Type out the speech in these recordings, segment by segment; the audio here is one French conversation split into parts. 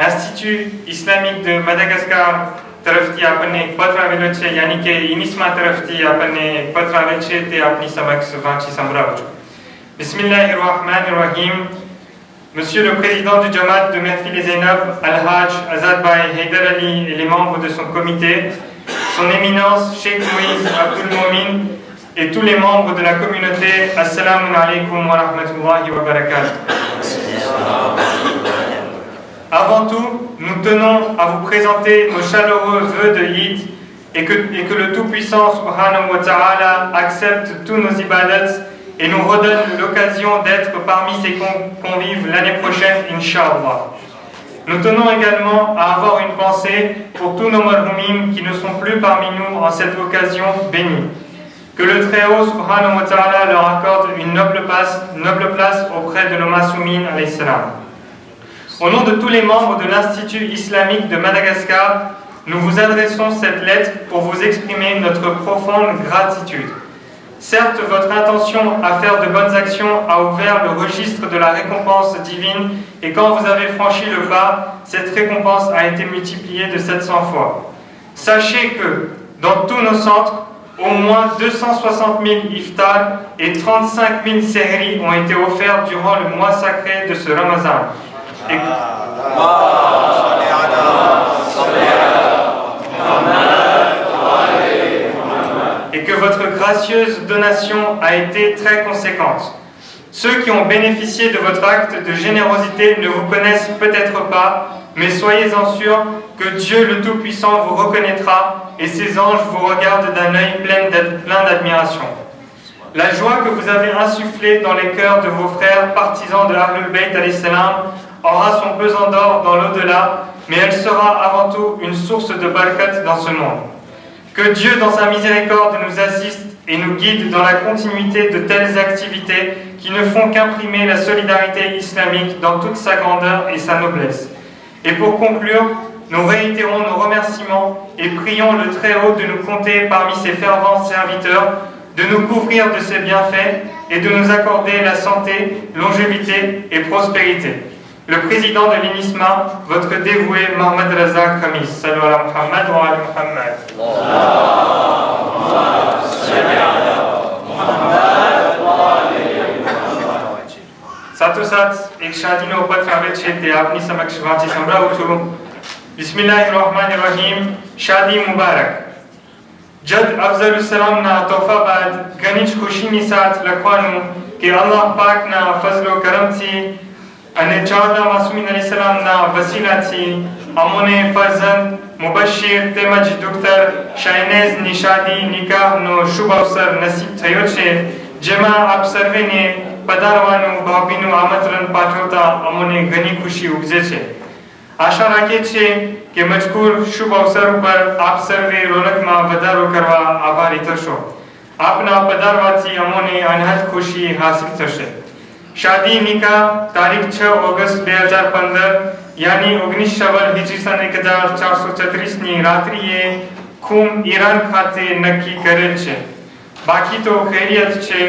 Institut islamique de Madagascar तरफથી આપણને એક પત્ર આવેલો છે યાની કે ઇનિસ્મા तरफથી આપણને એક પત્ર આવે છે તે આપની સમક્ષ વાંચી સંભળાવું છું. Bismillahirrahmanirrahim. Monsieur le président du Jamaat de Mehfil et Zainab, Al-Hajj Azad Bhai Haidar Ali et les membres de son comité, son éminence Sheikh Moïse Abdul Momin et tous les membres de la communauté, Assalamu alaikum wa rahmatullahi wa barakatuh. Avant tout, nous tenons à vous présenter nos chaleureux vœux de Eid et que le Tout-Puissant Subhanahu wa Ta'ala accepte tous nos ibadats et nous redonne l'occasion d'être parmi ses convives l'année prochaine, Inch'Allah. Nous tenons également à avoir une pensée pour tous nos marhoumin qui ne sont plus parmi nous en cette occasion bénie. Que le Très-Haut Subhanahu wa Ta'ala leur accorde une noble place auprès de nos Masoumin alayhi salam. Au nom de tous les membres de l'Institut islamique de Madagascar, nous vous adressons cette lettre pour vous exprimer notre profonde gratitude. Certes, votre intention à faire de bonnes actions a ouvert le registre de la récompense divine et quand vous avez franchi le pas, cette récompense a été multipliée de 700 fois. Sachez que dans tous nos centres, au moins 260 000 iftar et 35 000 sehri ont été offerts durant le mois sacré de ce Ramadan. Et que votre gracieuse donation a été très conséquente. Ceux qui ont bénéficié de votre acte de générosité ne vous connaissent peut-être pas, mais soyez-en sûrs que Dieu le Tout-Puissant vous reconnaîtra et ses anges vous regardent d'un œil plein d'admiration. La joie que vous avez insufflée dans les cœurs de vos frères partisans de Ahlul Bayt alayhi salam aura son pesant d'or dans l'au-delà, mais elle sera avant tout une source de barakat dans ce monde. Que Dieu, dans sa miséricorde, nous assiste et nous guide dans la continuité de telles activités qui ne font qu'imprimer la solidarité islamique dans toute sa grandeur et sa noblesse. Et pour conclure, nous réitérons nos remerciements et prions le Très-Haut de nous compter parmi ses fervents serviteurs, de nous couvrir de ses bienfaits et de nous accorder la santé, longévité et prospérité. Le président de l'INISMA, votre dévoué Mohamed Razak Khamis. Salut ala Muhammad wa ala Muhammad. Satosat ek shadino patra veche te apni samaksh vanchi samrau chu. Bismillahirrahmanirrahim. Shadi Mubarak. Jad Afzalus Salam na tofa bad ganich khushini saat lakwanu ki Allah pak na fazlo karamti અને 14 માસૂમીન અલૈહિસ્સલામના વસીલાથી અમોને ફરઝંદ મુબશિર તેમજ ડોક્ટર શાઇનેઝ નિશાદી નિકાહનો શુભ અવસર નસીબ થયો છે જેમાં આપ સર્વેને પધારવાનું ભાભીનું આમંત્રણ પાઠવતા અમોને ઘણી ખુશી ઉપજે છે. આશા રાખીએ છીએ કે મજકૂર શુભ અવસર ઉપર આપ સર્વે રોનકમાં વધારો કરવા આભારી થશો. આપના પધારવાથી અમોને અનહદ ખુશી હાસિલ થશે. शादी निकाह तारीख 6 ऑगस्ट 2015 यानी 19 शवल हिजरी सन 1434 ની રાત્રિએ ખુમ ઈરાન ખાતે નક્કી કરેલ છે. બાકી તો ખૈરિયત છે.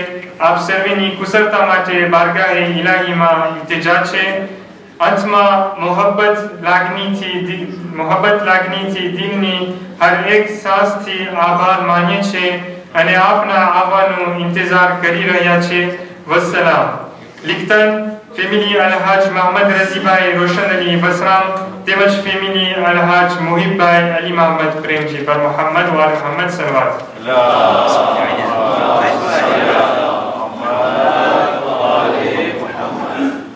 આપ સર્વેની કુશળતા માટે બારગાહે ઇલાહીમાં ઇલ્તિજા છે. અંતમાં મોહબ્બત લાગણીથી દિલની હર એક સાંસથી આભાર માનીએ છે અને આપના આવવાનો ઇંતજાર કરી રહ્યા છે. વસ્સલામ. लिखतन फैमिली अलहाज मोहम्मद रजी भाई रोशन अली वसराम तेमज फैमिली अलहाज मुहिब भाई अली मोहम्मद प्रेम जी पर मोहम्मद वाल मोहम्मद सलवात.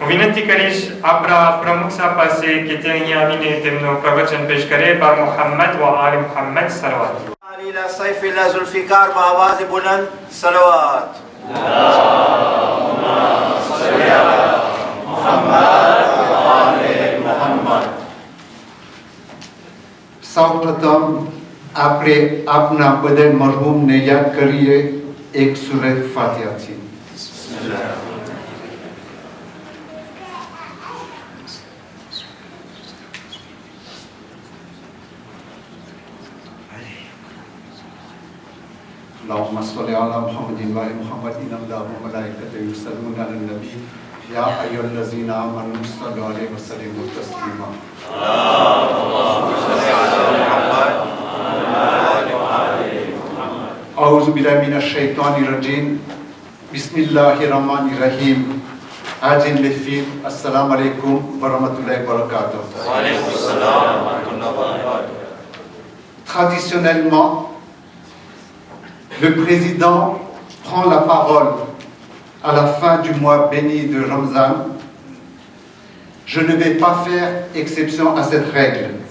विनंती करीश आपरा प्रमुख साहब પાસે કે તે અહીં આવીને તેમનો પ્રવચન પેશ કરે પર મોહમ્મદ વ આલ મોહમ્મદ સલવાત. ila sayf ila zulfikar ba'awaz buland salawat. સૌપ્રથમ આપણે આપના બધા મરહૂમને યાદ કરીએ એક સૂરત ફાતિહાથી. اللهم صل على محمد وعلى محمد إن الله وملائكته يصلون على النبي يا أيها الذين آمنوا صلوا عليه وسلموا تسليما. أعوذ بالله من الشيطان الرجيم بسم الله الرحمن الرحيم عاجل للفيل السلام عليكم ورحمة الله وبركاته. Traditionnellement, le président prend la parole à la fin du mois béni de Ramzan. Je ne vais pas faire exception à cette règle.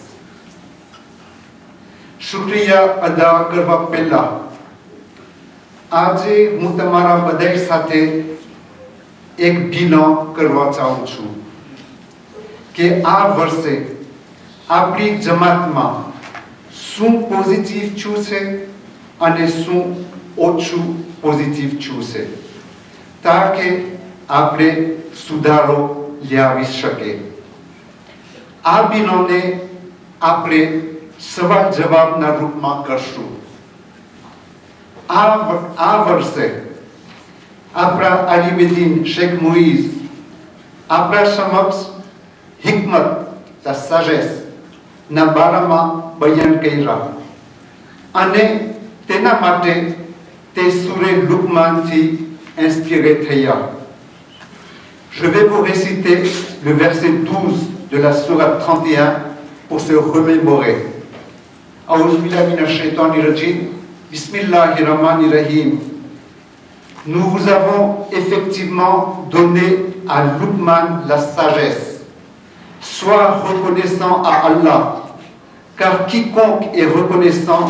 Shukriya ada કરવા પહેલા આજે હું તમારા બધાય સાથે એક બિલાન કરવા ચાહું છું કે આ વર્ષે આપણી જમાતમાં શું પોઝિટિવ છું છે અને શું ઓછું પોઝિટિવ છું છે તાકે આપણે સુધારો લાવી શકે. આ બિલાનને આપણે સવાલ જવાબના રૂપમાં કરશું. આ વર્ષે આપણા આલિમદ્દીન શેખ મુઈઝ આપણા સમક્ષ હિકમત la sagesse ના બારામાં બયાન કર્યા અને તેના માટે તે સૂરે લુકમાનથી inspiré થયા. Je vais vous réciter le verset 12 de la sourate 31 pour se remémorer. أعوذ بالله من الشيطان الرجيم بسم الله الرحمن الرحيم. Nous vous avons effectivement donné à Luqman la sagesse. Sois reconnaissant à Allah, car quiconque est reconnaissant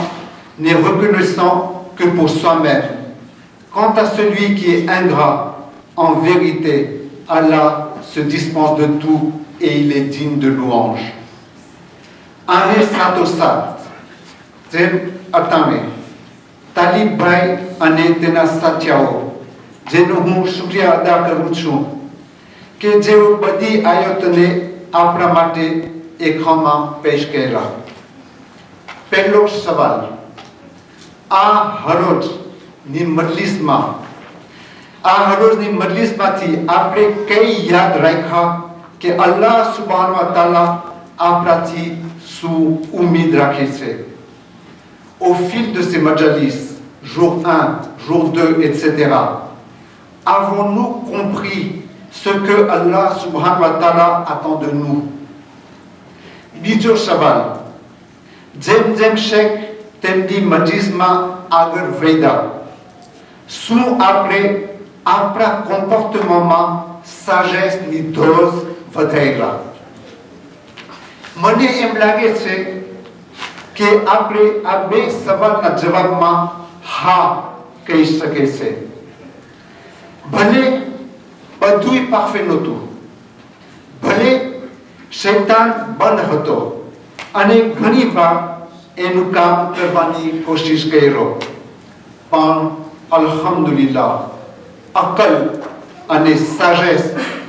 n'est reconnaissant que pour soi-même. Quant à celui qui est ingrat, en vérité, Allah se dispense de tout et il est digne de louange. Ane satosat, જેમ અટામે તાલીબભાઈ અને તેના સાથીઓ જેનો હું શુક્રિયા અદા કરું છું કે જેઓ બધી આયતને આપણા માટે એકામાં પેશ કર્યા. પહેલો સવાલ, આ હરોજની મજલિસમાંથી આપણે કઈ યાદ રાખ્યા કે અલ્લાહ સુબ્હાનહુ વ તઆલા આપણાથી શું ઉમ્મીદ રાખે છે? Au fil de ces majalis, jour 1, jour 2, etc., avons-nous compris ce que Allah subhanahu wa ta'ala attend de nous? Bijo Shabal, Jem Sheikh Temdi Majisma Agar Veda, sous après comportement sagesse ni dose vadera. Mane em lage છે કે આપણે આ બે સવાલના જવાબમાં હા કહી શકે છે. ભલે બધુંય પરફેક્ટ નહોતું, ભલે શૈતાન બંધ હતો અને ઘણી વાર એનું કામ કરવાની કોશિશ કર્યો, પણ અલ્હમ્દુલિલ્લાહ અકલ અને સાજેસ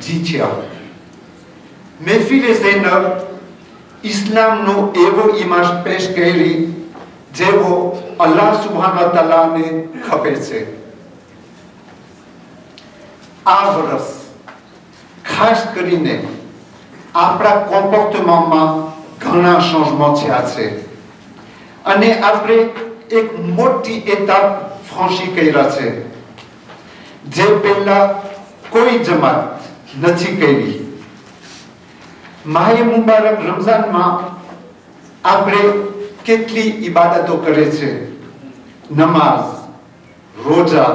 જીત્યા. મહેફિલ ઝૈનબ ઇસ્લામનો એવો ઇમાજ પેશ કરી જેવો અલ્લાહ સુબ્હાનહુ વ તઆલાને ખપે છે. આ વર્ષ ખાસ કરીને આપણા કોમ્પોર્ટમેન્ટમાં ઘણા ચેન્જમેન્ટ થયા છે અને આપણે એક મોટી એતાપ ફ્રાંચી કર્યા છે જે પહેલા કોઈ જમાત નથી કરી. માહે મુબારક રમઝાનમાં આપણે કેટલી ઇબાદતો કરે છે? નમાઝ, રોજા,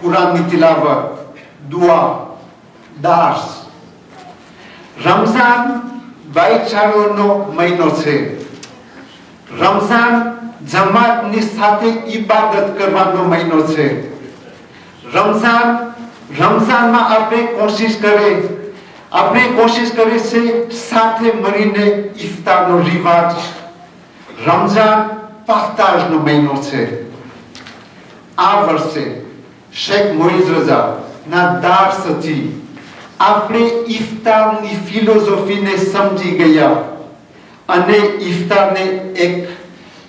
કુરાનની તિલાવત, દુઆ, દાસ. રમઝાન ભાઈચારાનો મહિનો છે. રમઝાન જમાતની સાથે ઇબાદત કરવાનો મહિનો છે. રમઝાનમાં આપણે કોશિશ કરીએ છીએ સાથે મળીને ઇફતારનો રિવાજ. રમઝાન પાર્તાજનો મહિનો છે. આ વર્ષે શેખ મુઈઝ રઝાના દાર્સથી આપણે ઇફતારની ફિલોસોફીને સમજી ગયા અને ઇફતારને એક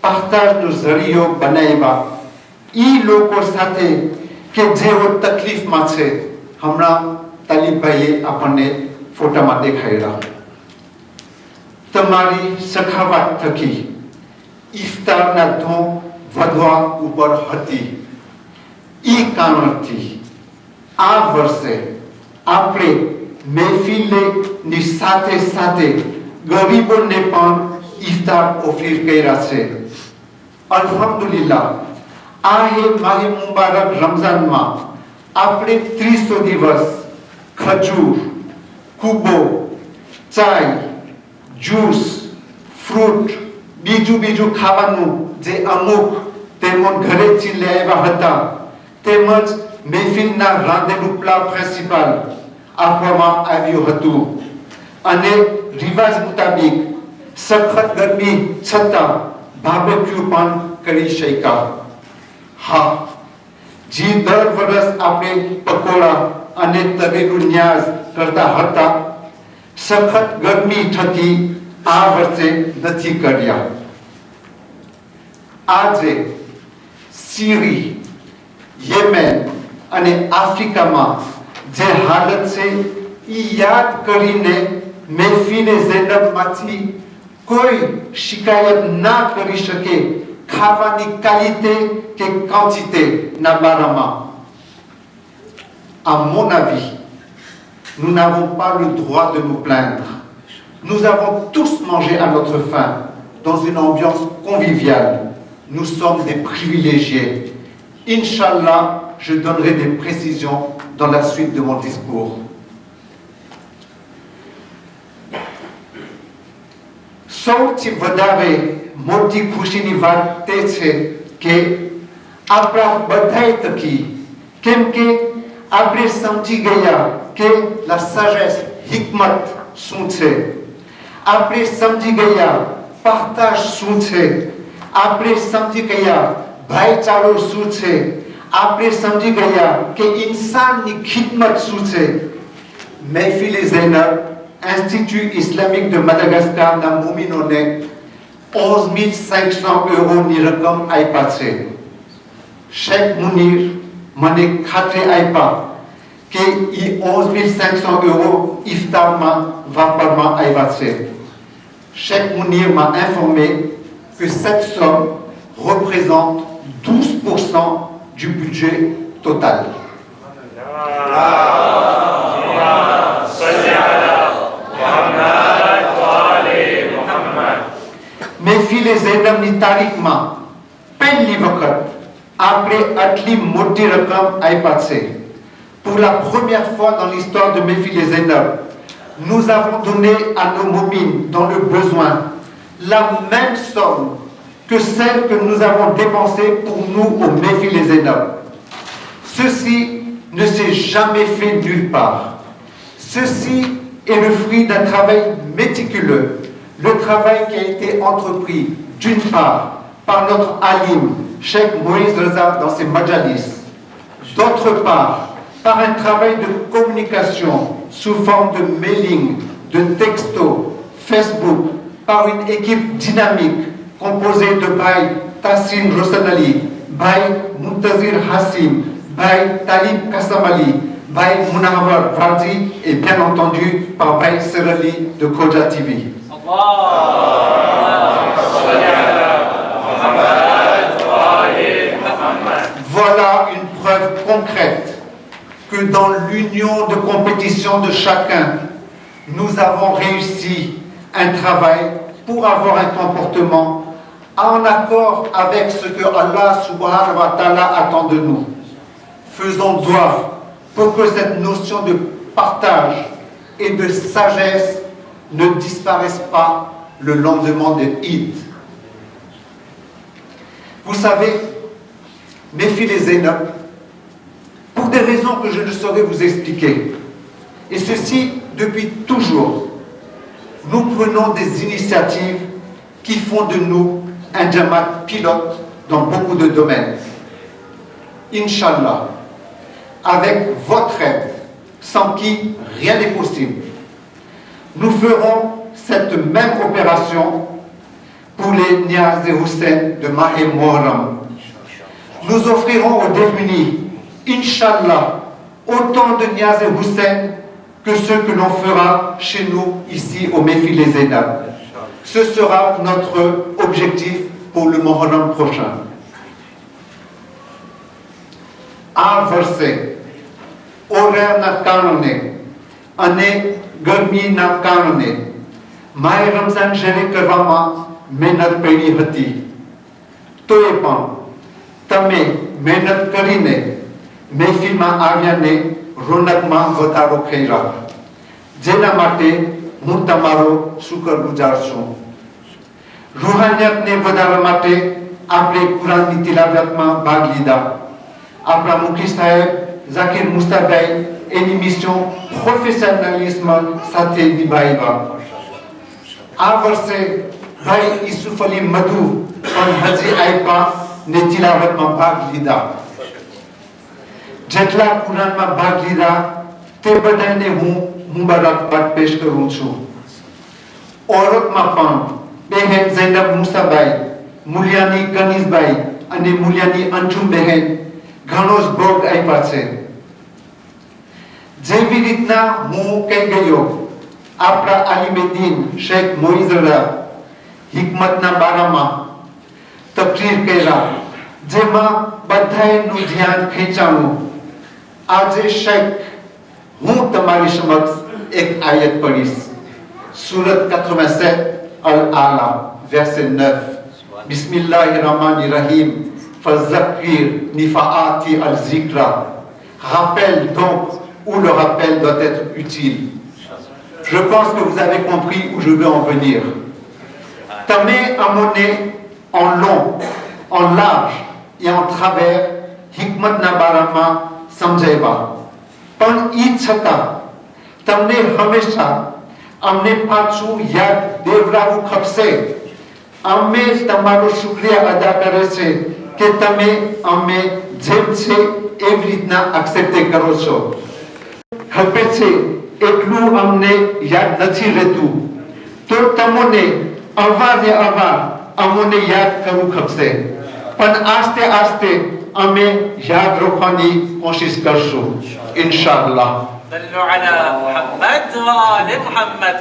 પાર્તાજનો જરિયો બનાવ્યા એ લોકો સાથે કે જેઓ તકલીફમાં છે. હમણાં તાલીબભાઈએ આપણને ફોટામાં દેખાડ્યા. તમારી સખાવત થકી ઇફતારના ધોમ વધવા ઉપર હતી. એ કારણથી આ વર્ષે આપણે મહેફિલની સાથે સાથે ગરીબોને પણ ઇફતાર ઓફર કર્યા છે. અલ્હમ્દુલિલ્લાહ, આ હે માહે મુબારક રમઝાનમાં આપણે 300 દિવસ ખજૂર, કુબો, ચાય, જ્યુસ, ફ્રૂટ, બીજું ખાવાનું જે અમુક તેમજ ઘરેથી લઈ આવ્યા હતા તેમજ મહેફિલના રાંધેલું પ્લાવ પ્રિન્સિપાલ આપવામાં આવ્યું હતું અને રિવાજ મુતાબિક સખત ગરમી છતાં બાર્બેક્યુ પણ કરી શક્યા. હા, જે દર વર્ષ આપણે પકોડા અને તળેલું ન્યાઝ કરતા હતા, સખત ગરમી થકી આ વર્ષે નથી કર્યા. આજે સિરી, યેમેન અને આફ્રિકામાં જે હાલત છે એ યાદ કરીને મહેફિલે ઝૈનબમાંથી કોઈ શિકાયત ના કરી શકે ખાવાની ક્વોલિટી કે ક્વોન્ટિટીના બારામાં. À mon avis, nous n'avons pas le droit de nous plaindre. Nous avons tous mangé à notre faim dans une ambiance conviviale. Nous sommes des privilégiés. Inch'Allah, je donnerai des précisions dans la suite de mon discours. સૌથી વધારે મોટી ખુશીની વાત તે છે કે આપણા બધાય તકી, કેમ કે આપણે સમજી ગયા કે la sagesse, hikmat શું છે. આપણે સમજી ગયા partage શું છે. આપણે સમજી ગયા ભાઈચારો શું છે. આપણે સમજી ગયા કે ઇન્સાનની ખિદમત શું છે. મહેફિલે ઝૈનબ Institut islamique de Madagascar na mouminoné 11 500 € ni rakam aipa છે. Sheikh Munir મને ખાતરી આપા કે એ 11 500 € ઇફતારમાં વાપરવામાં આવ્યા છે. Sheikh Munir m'a informé que cette somme représente 12% du budget total. Mehfile ઝૈનબની તારીખમાં પહેલી વખત આપણે આટલી મોટી રકમ આપ્યા છે. Pour la première fois dans l'histoire de Mehfil et Zainab, nous avons donné à nos moumines dans le besoin la même somme que celle que nous avons dépensée pour nous au Mehfil et Zainab. Ceci ne s'est jamais fait nulle part. Ceci est le fruit d'un travail méticuleux. Le travail qui a été entrepris d'une part par notre alim, Cheikh Moïse Reza dans ses majalis, d'autre part par un travail de communication sous forme de mailing, de texto, Facebook, par une équipe dynamique composée de Baye Tassin Rossanali, Baye Muntazir Hassim, Baye Talib Kassamali, Baye Munawar Vardi et bien entendu par Baye Serali de Koja TV. Voilà une preuve concrète que dans l'union de compétition de chacun, nous avons réussi un travail pour avoir un comportement en accord avec ce que Allah subhanahu wa ta'ala attend de nous. Faisons dua pour que cette notion de partage et de sagesse ne disparaissent pas le lendemain de Eid. Vous savez, Mehfil et Zainab, pour des raisons que je ne saurais vous expliquer, et ceci depuis toujours, nous prenons des initiatives qui font de nous un Jamaat pilote dans beaucoup de domaines. Inch'Allah, avec votre aide, sans qui rien n'est possible, nous ferons cette même opération pour les Niaz et Hussein de Mahe Moharam. Nous offrirons aux démunis, Inch'Allah, autant de Niaz et Hussein que ceux que l'on fera chez nous, ici au Mehfil et Zainab. Ce sera notre objectif pour le Moharam prochain. આ વર્ષે ઓરાના કારણે અને ગરમીના કારણે માય રમઝાન શરૂ કરવામાં મહેનત પડી હતી, તોય પણ તમે મહેનત કરીને મહેફિલમાં આવ્યાને રોનકમાં વધારો કર્યા, જેના માટે હું તમારો શુક્રગુજાર છું. રૂહાનિયતને વધારવા માટે આપણે કુરાનની તિલાવતમાં ભાગ લીધા. આપણા મુખી સાહેબ ઝાકિર મુસ્તાભાઈ એની મિશન પ્રોફેશનલિઝમ સાથે નિભાવ્યા. આ વર્ષે ભાઈ યુસુફ અલી મધુ પણ હજી આપ્યા ને તિલાવતમાં ભાગ લીધા. જેટલા કુરાનમાં ભાગ લીધા તે બધાને હું મુબારકબાદ પેશ કરું છું. ઓરતમાં પણ બહેન ઝૈનબ મુસાભાઈ, મુલિયાની કનીઝભાઈ અને મુલિયાની અંજુમ બહેન ઘણો જ ભોગ આપ્યા છે. જેવી રીતના હું કહી ગયો, આપણા આલિમેદ્દીન શેખ મોઇઝરા હિકમતના બારામાં તકરીર કર્યા, જેમાં બધાનું ધ્યાન ખેંચાણું. આજે શેખ હું તમારી સમક્ષ એક આયત પઢીશ. સુરત 87 Al-Ala, verset 9. Bismillahirrahmanirrahim. Fazakir nifa'ati al-zikra. Rappelle donc où le rappel doit être utile. Je pense que vous avez compris où je veux en venir. Tamé amone en long, en large et en travers, Hikmat Nabarama સમજાવ્યા, પણ ઈ છતાં તમને હંમેશા અમને પાછું યાદ દેવડાવવું ખપશે. અમે તમારો શુક્રિયા અદા કરે છે કે તમે અમે જેમ છે એવી રીતના એક્સેપ્ટ કરો છો. ખપે છે એટલું અમને યાદ નથી રહેતું, તો તમને અવારે અવાર અમને યાદ કરવું ખપશે. પણ આસ્તે આસ્તે અમે યાદ રાખવાની કોશિશ કરશું, ઇન્શાઅલ્લાહ. صلوا على محمد وآل محمد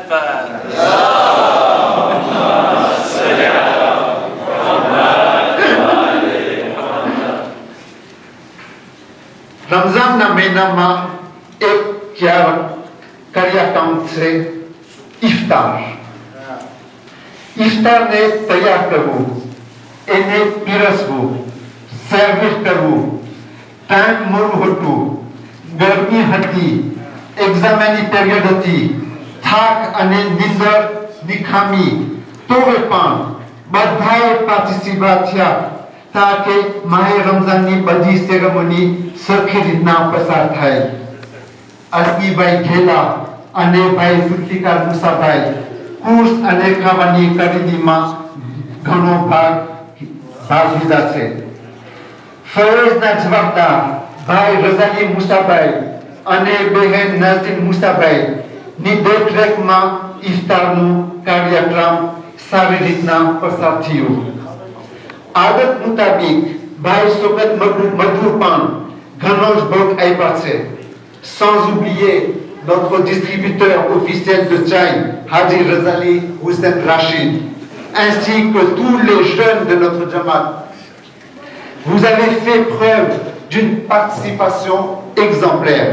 રમઝાનના મહિનામાં એક કાર્યક્રમ છે ઇફતાર. ઇફતારને તૈયાર કરવું, એને પીરસવું, સર્વિસ કરવું. ટાઈમ મોડું હતું, ગરમી હતી, એક્ઝામની પીરિયડ હતી, થાક અને નિંદરની ખામી, તોય પણ બધાએ પાર્ટિસિપેટ થયા તાકે માહે રમઝાનની બધી સેરેમની સરખી રીતના પસાર થાય. અસગીભાઈ ઘેલા અને ભાઈ ઝુલ્ફિકાર મુસાભાઈ કુર્સ અને ખાવાની ખરીદીમાં ઘણો ભાગ લીધા છે. ફરજના જવાબદાર ભાઈ રઝાલી મુસાભાઈ અને બહેન નાઝીન મુસાભાઈ ની દેખરેખમાં ઇફતારનું કાર્યક્રમ સારી રીતના પસાર થયું. આદત મુતાબિક ભાઈ સોગત મધુ પણ ઘણો જ ભોગ આપ્યા છે. Sans oublier notre distributeur officiel de chai, Haji Razali Hussein Rachid, ainsi que tous les jeunes de notre Jamaat. Vous avez fait preuve d'une participation exemplaire.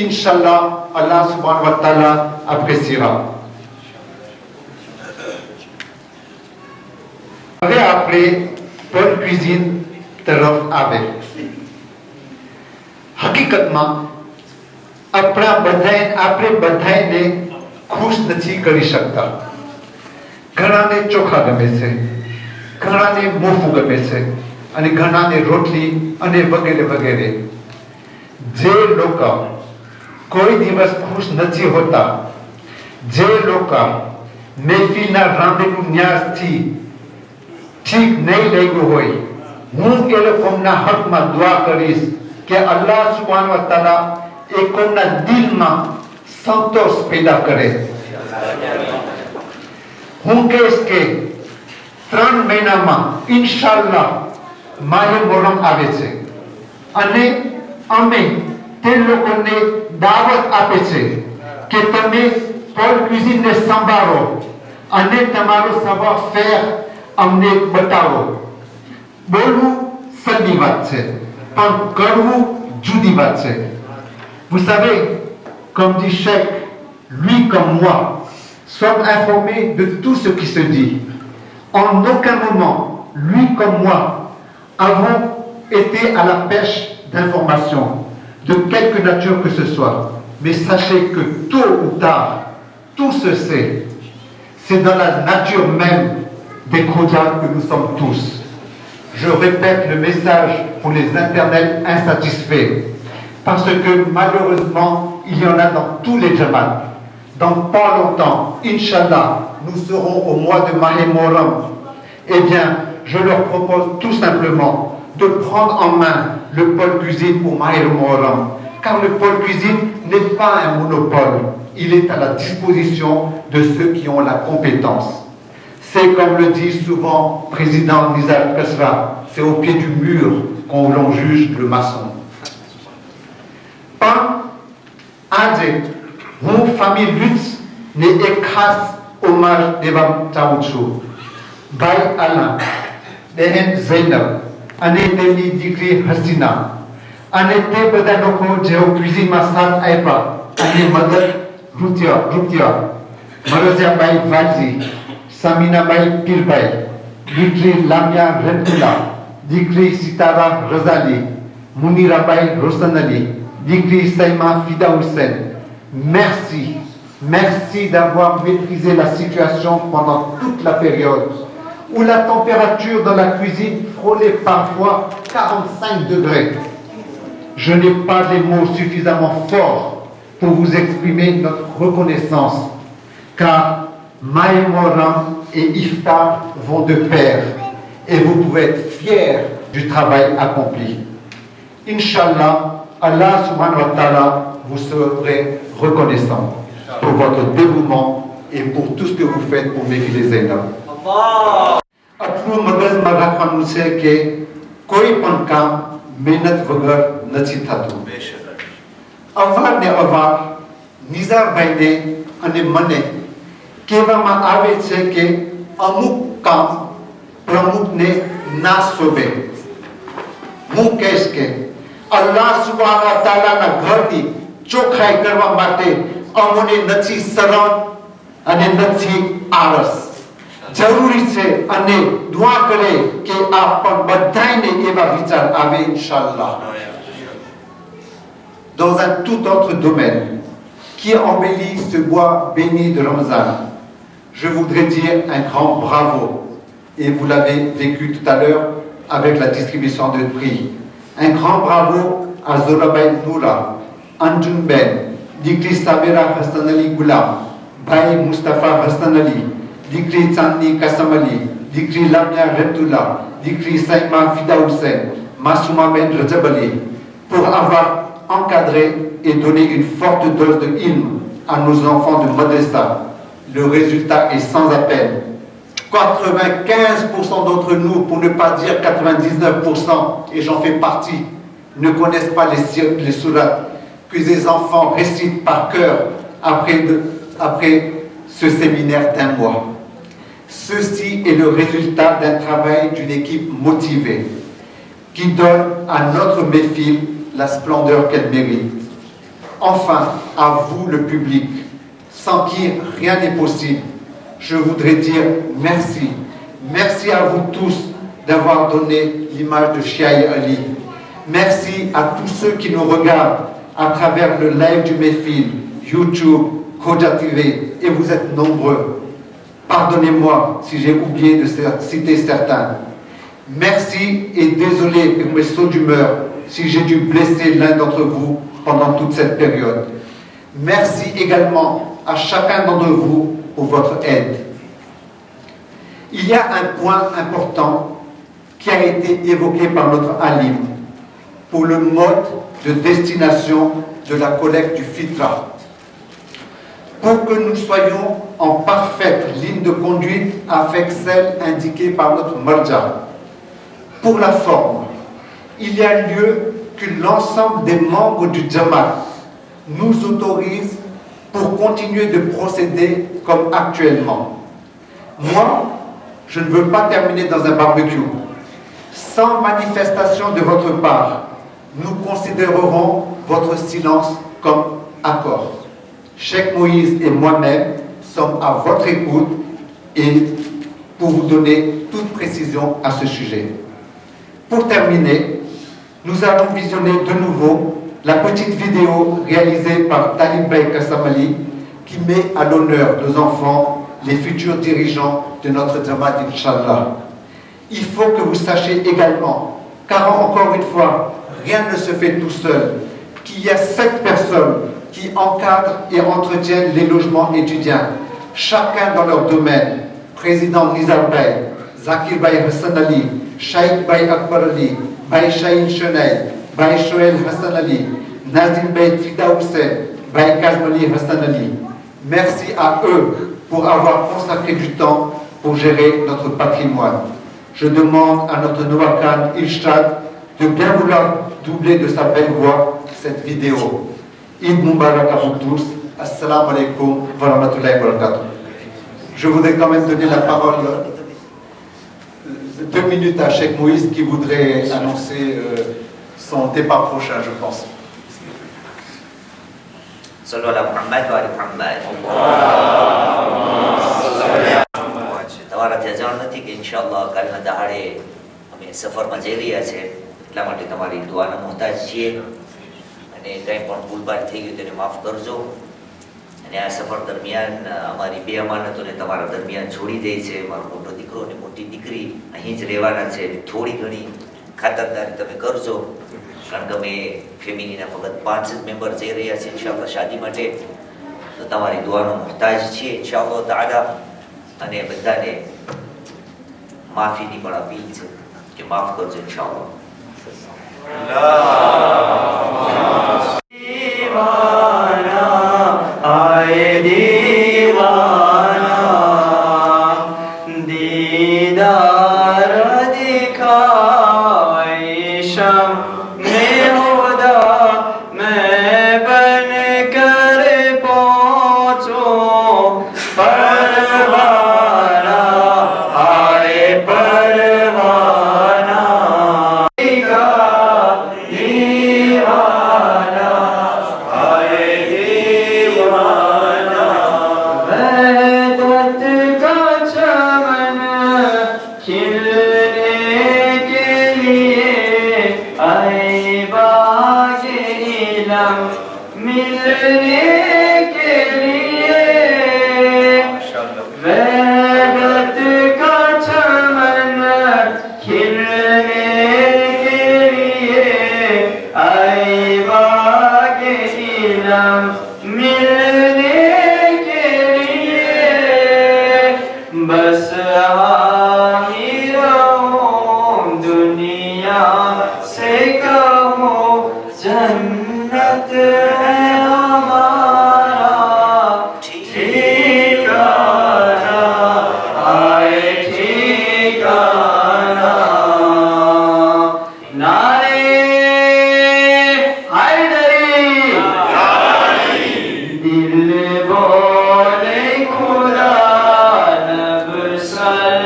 Inch'Allah, Allah subhanahu wa ta'ala appréciera. હવે આપણે પર cuisine તરફ આવે. હકીકતમાં આપણે બધાને ખુશ નથી કરી શકતા. ઘણાને ચોખા ગમે છે, ઘણાને મોફું ગમે છે અને ઘણાને રોટલી અને વગેરે વગેરે. જે લોકો કોઈ દિવસ ખુશ નથી હોતા, જે લોકો મહેફિલના રાંધેલું ન્યાસથી ઠીક નહીં લાગ્યું હોય, હું એ લોકોના હકમાં દુઆ કરીશ કે અલ્લાહ સુબ્હાનહુ વ તઆલા એ કોમના દિલમાં સંતોષ પેદા કરે. હું કહીશ કે 3 મહિનામાં ઇન્શાઅલ્લાહ માહે મોહરમ આવે છે અને અમે તે લોકોને દાવત આપે છે કે તમે પોલ ક્યુઝિનને સંભાળો અને તમારો savoir-faire અમને બતાવો. બોલવું સલ્લી વાત છે, Pankaru Judivatse. Vous savez, comme dit Cheikh, lui comme moi, sommes informés de tout ce qui se dit. En aucun moment, lui comme moi, avons été à la pêche d'informations, de quelque nature que ce soit. Mais sachez que tôt ou tard, tout se sait. C'est dans la nature même des Khoja que nous sommes tous. Je répète le message pour les internets insatisfaits. Parce que malheureusement, il y en a dans tous les Jamaat. Dans pas longtemps, Inch'Allah, nous serons au mois de Mahe Moram. Eh bien, je leur propose tout simplement de prendre en main le pôle cuisine pour Mahe Moram. Car le pôle cuisine n'est pas un monopole. Il est à la disposition de ceux qui ont la compétence. C'est comme le dit souvent le président Nizar Kasra, c'est au pied du mur qu'on juge le maçon. Pan, Ade, mon famille lutte, n'est écrase hommage devant Taouchou. Bay Alain, Dehen Zainab, Anete ni Dikri Hasina, Anete Badanoko Jeo Cuisine Massan Aipa, Ane Madat Rutia, Marozia Bay Vazi, Samina Bay Pirbay, Dikri Lamia Rentula, Dikri Sitara Rosali, Munira Bay Rosanali, Dikri Saima Fida Hussein. Merci, merci d'avoir maîtrisé la situation pendant toute la période où la température dans la cuisine frôlait parfois 45 degrés. Je n'ai pas les mots suffisamment forts pour vous exprimer notre reconnaissance, car Mahe Moram et Iftar vont de pair et vous pouvez être fiers du travail accompli. Inch'Allah, Allah subhanahu wa ta'ala vous serez reconnaissant pour votre dévouement et pour tout ce que vous faites pour Mehfil Zainab. Atlu magaz marakhan se ke koi pan kam mehnat vagar nachi thatu. Avar ne avar Nizar bhai ne અને મને કહેવામાં આવે છે કે અમુક કામ પ્રમુખને ના શોભે. હું કહીશ કે અલ્લાહ સુબ્હાનહુ વ તઆલાના ઘરની ચોખાઈ કરવા માટે અમને નથી શરમ અને નથી આળસ. જરૂરી છે અને દુઆ કરે કે આપણ બધાને એવા વિચાર આવે ઇન્શાઅલ્લાહ. Dans un tout autre domaine qui embellit ce bois béni de Ramazan, je voudrais dire un grand bravo, et vous l'avez vécu tout à l'heure avec la distribution de prix. Un grand bravo à Zorabay Noura, Anjun Ben, Dikri Sabira Hassan Ali Goulam, Baye Mustafa Hassan Ali, Dikri Tsanni Kassamali, Dikri Lamia Reptula, Dikri Saïma Fida Hussein, Massouma Ben Rajabali, pour avoir encadré et donné une forte dose de ilm à nos enfants de Madrasa. Le résultat est sans appel. 95% d'entre nous, pour ne pas dire 99%, et j'en fais partie, ne connaissent pas les sourates que les enfants récitent par cœur après ce séminaire d'un mois. Ceci est le résultat d'un travail d'une équipe motivée qui donne à notre Mehfil la splendeur qu'elle mérite. Enfin, à vous le public, sans qui rien n'est possible, je voudrais dire merci. Merci à vous tous d'avoir donné l'image de Cheikh Ali. Merci à tous ceux qui nous regardent à travers le live du Mehfil, YouTube, Khoja TV, et vous êtes nombreux. Pardonnez-moi si j'ai oublié de citer certains. Merci et désolé pour mes sauts d'humeur si j'ai dû blesser l'un d'entre vous pendant toute cette période. Merci également à chacun d'entre vous pour votre aide. Il y a un point important qui a été évoqué par notre alim pour le mode de destination de la collecte du fitra. Pour que nous soyons en parfaite ligne de conduite avec celle indiquée par notre marja. Pour la forme, il y a lieu que l'ensemble des membres du Jamaat nous autorisent pour continuer de procéder comme actuellement. Moi, je ne veux pas terminer dans un barbecue. Sans manifestation de votre part, nous considérerons votre silence comme accord. Cheikh Moïse et moi-même sommes à votre écoute et pour vous donner toute précision à ce sujet. Pour terminer, nous allons visionner de nouveau la petite vidéo réalisée par Talib Bey Kassamali qui met à l'honneur nos enfants, les futurs dirigeants de notre Jamaat, Inch'Allah. Il faut que vous sachiez également, car encore une fois, rien ne se fait tout seul, qu'il y a 7 personnes qui encadrent et entretiennent les logements étudiants, chacun dans leur domaine. Président Nizar Bey, Zakir Bey Hassan Ali, Shaikh Bey Akbar Ali, Bey Shahin Chenay, Bey Shoel Hassan Ali, Nazim Bey Fida Hussein, Bey Kazmali Hassan Ali. Merci à eux pour avoir consacré du temps pour gérer notre patrimoine. Je demande à notre Noakan Ilshad de bien vouloir doubler de sa belle voix cette vidéo. Eid Mubarak à vous tous. Assalamu alaikum wa rahmatullahi wa barakatuh. Je voudrais quand même donner la parole 2 minutes à Cheikh Moïse qui voudrait annoncer son départ prochain, je pense. صلوا على محمد وآل محمد. તમારા ત્યાં જાણ નથી કે ઇન્શાઅલ્લાહ કાલના દહાડે અમે સફરમાં જઈ રહ્યા છે, એટલા માટે તમારી દુઆના મોહતાજ છીએ અને કંઈ પણ ભૂલભાલ થઈ ગયું તેને માફ કરજો. અને આ સફર દરમિયાન અમારી 2 અમાનતોને તમારા દરમિયાન છોડી દે છે. મારો મોટો દીકરો અને મોટી દીકરી અહીં જ રહેવાના છે. થોડી ઘણી ખાતરદારી તમે કરજો, કારણ કે અમે ફેમિલીના ફક્ત 5 જ મેમ્બર જઈ રહ્યા છીએ ઇન્શાઅલ્લાહ શાદી માટે. તો તમારી દુઆનો મોહતાજ છીએ ઇન્શાઅલ્લાહ તાઆલા. અને બધાને માફીની પણ અપીલ છે કે માફ કરજો ઇન્શાઅલ્લાહ. दीवाना आए दीवाना दीदार दिखाए शम में हुदा मैं बन कर पहुँचो परवाना आए परवाना दीवाना आए दीवाना वहदत का चमन खिलने के लिए आए बाग़े इल्म मिलने के लिए वहदत का चमन खिलने के लिए आए बाग़े इल्म मिलने के लिए बस हामी रहूं दुनिया से कहो जन्नत है हमारा ठिकाना आए ठिकाना नारे हैदरी दिल बोले खुदा लब सर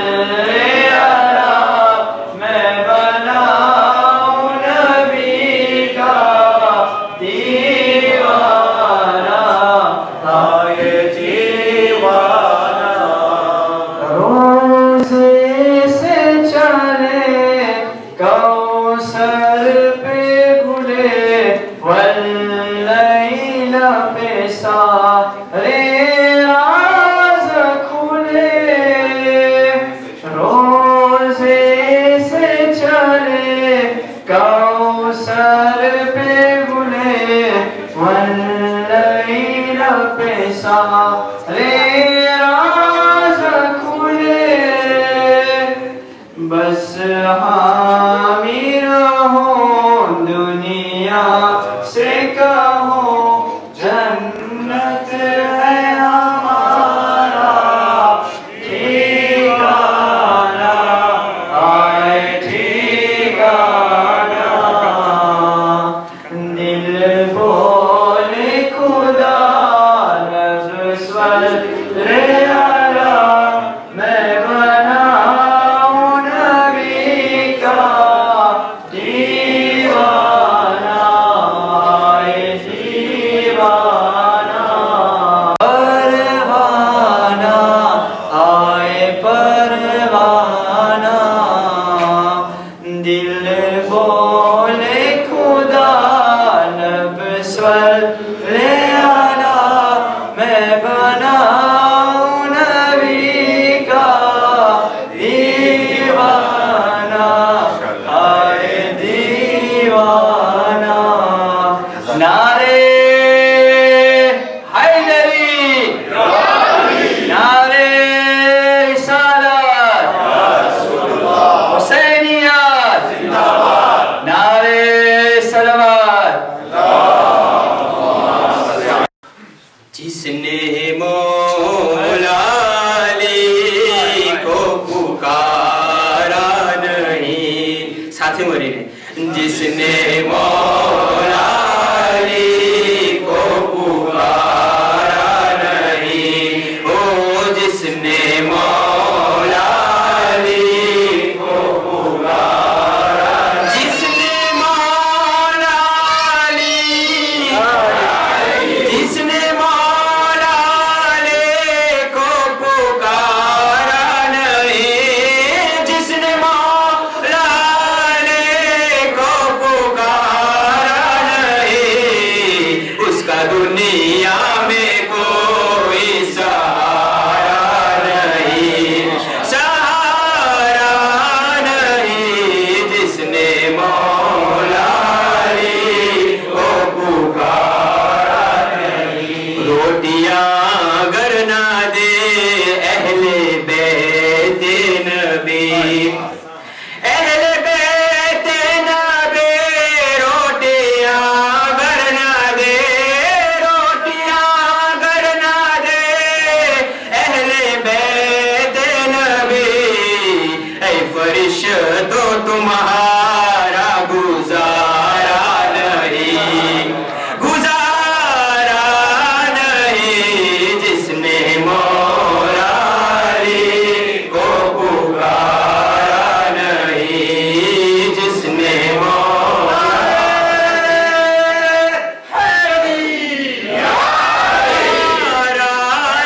پکارا نہیں. ساتھی مرین جس نے مولا علی کو پکارا نہیں، او جس نے مولا علی کو پکارا، جس نے مولا علی، جس نے مولا علی کو پکارا نہیں، جس نے مولا علی کو پکارا نہیں، اس کا دنیا میں کوئی سہارا نہیں، سہارا نہیں، جس نے مولا علی کو پکارا نہیں. روٹیاں اگر نہ دے اہل بیت نبی، اہل بیت نبی، روٹیاں اگر نہ دے، روٹیاں اگر نہ دے اہل بیت نبی، اے فرشتو تمہارا گزارا نہیں، گزارا نہیں، جس نے مولا علی کو پکارا نہیں، جس نے مولا علی پکارا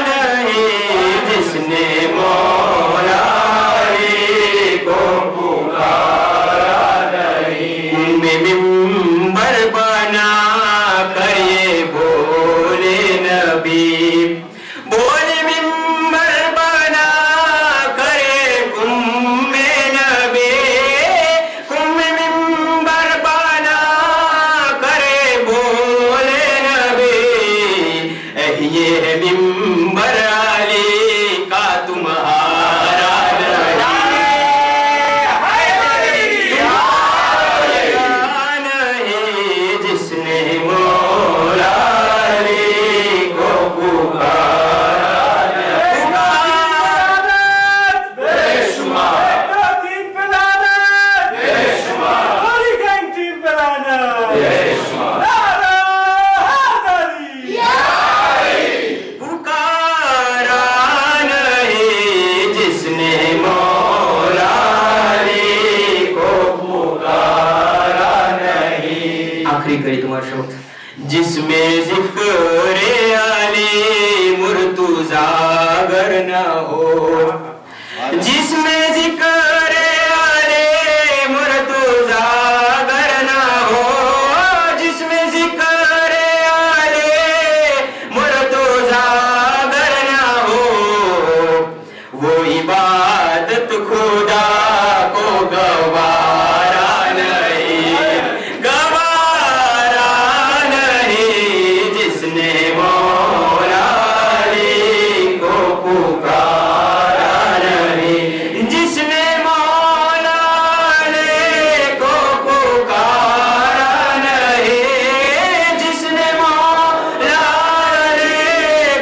نہیں، جس نے مولا علی کو پکارا نہیں. ممبر بنا کر یہ بولے نبی، بولے ممبر بنا کرے کم نبی، کم ممبر بنا کرے بولے نبی، یہ ممبر علی کا تمہارا نہیں، جس نے مولا علی کو پکارا نہیں. بے شمار، بے شمار، بے شمار پکارا نہیں، جس نے مولا علی کو پکارا نہیں. آخری کری تمہارا شوق، جس میں ذکر علی مرتضیٰ اگر نہ ہو، جس میں ذکر علی مرتضیٰ اگر نہ ہو، جس میں ذکر علی مرتضیٰ اگر نہ ہو، وہ عبادت خدا کو گوارا نہیں، گوارا نہیں، جس نے مولا علی کو پکارا نہیں، جس نے مولا علی کو پکارا نہیں، جس نے مولا علی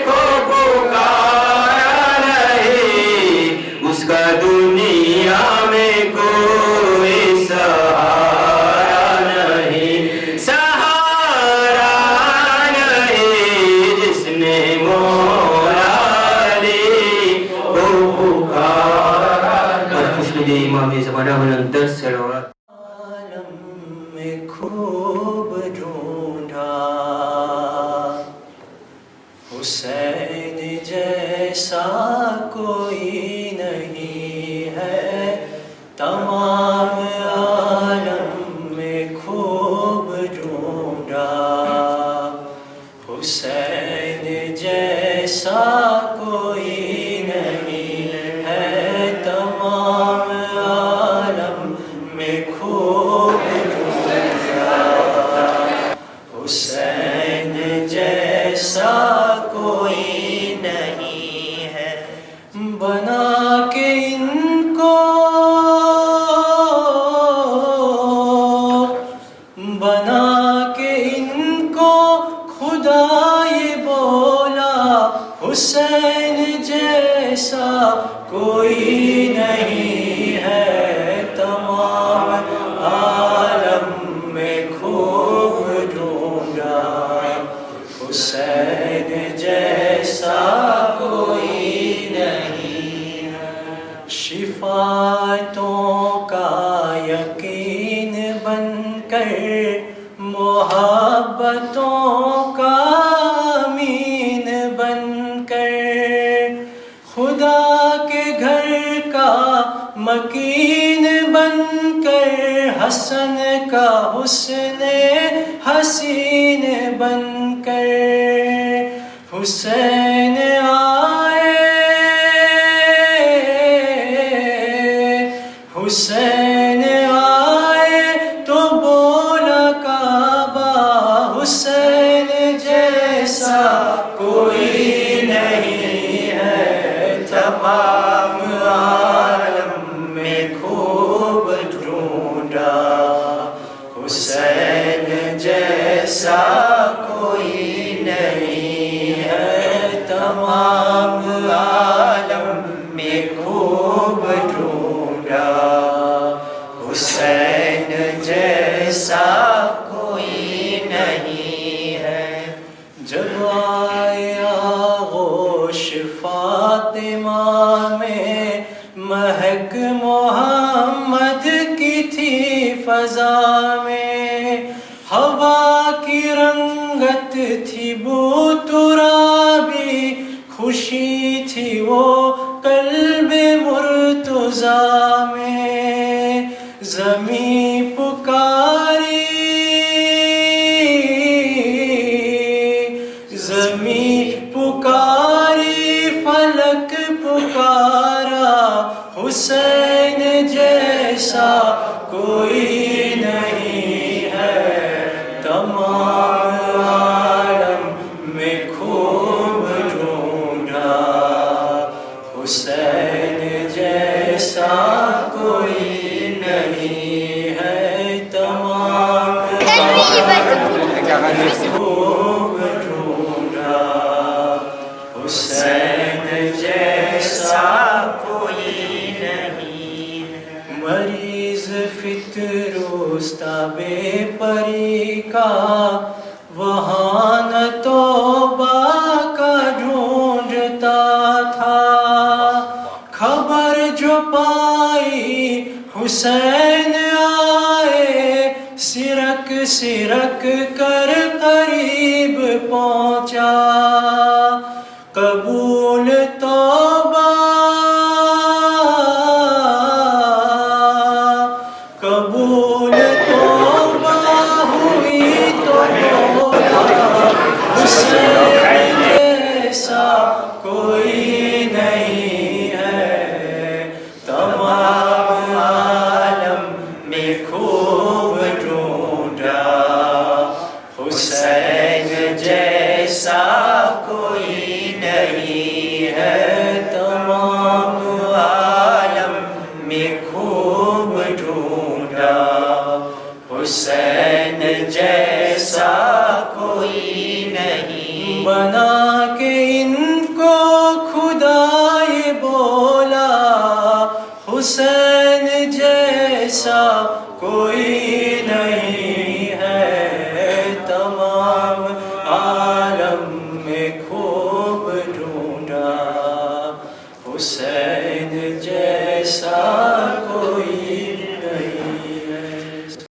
کو پکارا نہیں، اس کا دنیا میں کوئی سہارا نہیں، سہارا نہیں، جس نے مولا علی کو پکارا. اور خوش ندی امام زمانہ منتر سلوات. عالم میں خوب ڈھونڈا حسین جیسا کوئی نہیں ہے، تمام عالم میں خوب ڈھونڈا حسین جیسا کوئی نہیں ہے، تمام عالم میں خوب ڈھونڈا حسین جیسا کوئی نہیں ہے. بنا کے ان کو، بنا کے ان کو خدا یہ بولا، حسین جیسا کوئی نہیں شفاعتوں کا یقین بن کر محبتوں کا امین بن کر خدا کے گھر کا مکین بن کر حسن کا حسن حسین بن کر حسین حسین آئے تو بولا کعبہ حسین جیسا کوئی نہیں ہے تمام عالم میں خوب ڈھونڈا حسین جیسا کوئی نہیں ہے تمام عالم میں خوب ڈھونڈا حسین جیسا کوئی نہیں ہے جب آیا آغوش فاطمہ میں مہک محمد کی تھی فضا میں ہوا کی رنگت تھی بو ترابی خوشی تھی وہ قلب مرتضیٰ میں زمین پکاری زمین پکاری فلک پکارا حسین جیسا کوئی نہیں ہے تمام عالم میں خوب ڈھونڈا حسین جیسا کوئی نہیں ہے تمام خوب ڈھونڈا حسین جیسا کوئی نہیں مریض فطروستا بے پری کا وہاں نہ توبہ کا ڈھونڈتا تھا خبر جو پائی حسین آئے سرک سرک کر قریب پہنچا قبول توبہ قبول توبہ ہوئی تو حسین جیسا کوئی نہیں ہے تمام عالم میں خوب ڈھونڈا حسین جیسا کوئی نہیں ہے تمام عالم میں خوب ڈھونڈا حسین جیسا کوئی نہیں بنا کے ان کو خدا یہ بولا حسین جیسا کوئی نہیں ہے تمام عالم میں خوب ڈھونڈا حسین جیسا کوئی